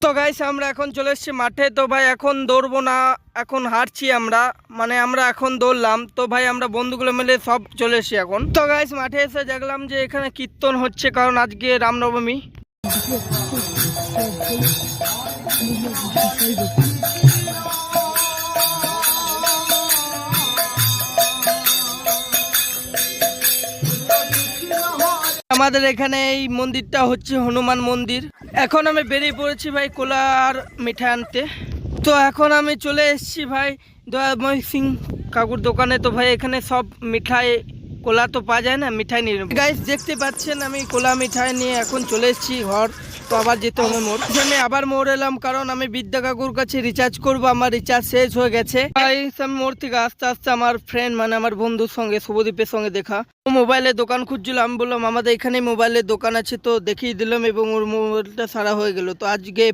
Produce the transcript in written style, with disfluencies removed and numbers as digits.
তো গাইস আমরা এখন চলে এসেছি মাঠে। তো ভাই এখন দৌড়বো না, এখন হাঁটছি আমরা, মানে আমরা এখন দৌড়লাম। তো ভাই আমরা বন্ধুগুলো মিলে সব চলে এসেছি এখন। তো গাইস মাঠে এসে দেখলাম যে এখানে কীর্তন হচ্ছে, কারণ আজকে রামনবমী। আমাদের এখানে এই মন্দিরটা হচ্ছে হনুমান মন্দির। এখন আমি বেরিয়ে পড়েছি ভাই কোলা আর মিঠাই আনতে। তো এখন আমি চলে এসেছি ভাই দয়াময় সিং কাকুর দোকানে। তো ভাই এখানে সব মিঠাই, কোলা তো পাওয়া যায় না, মিঠাই নিয়ে নেবো। গাইস দেখতে পাচ্ছেন আমি কোলা মিঠাই নিয়ে এখন চলে এসেছি ঘর। তো আবার যেতে হবে মোড়, আমি আবার মোড় এলাম কারণ আমি বিদ্যা কাকুর কাছে রিচার্জ করবো, আমার রিচার্জ শেষ হয়ে গেছে। গাইস আমি মোড় থেকে আস্তে আস্তে আমার ফ্রেন্ড মানে আমার বন্ধুর সঙ্গে শুভদীপের সঙ্গে দেখা। মোবাইলের দোকান খুঁজছিল, আমি বললাম আমাদের এখানে মোবাইলের দোকান আছে, তো দেখিয়ে দিলাম এবং ওর মোবাইলটা সারা হয়ে গেল। তো আজকে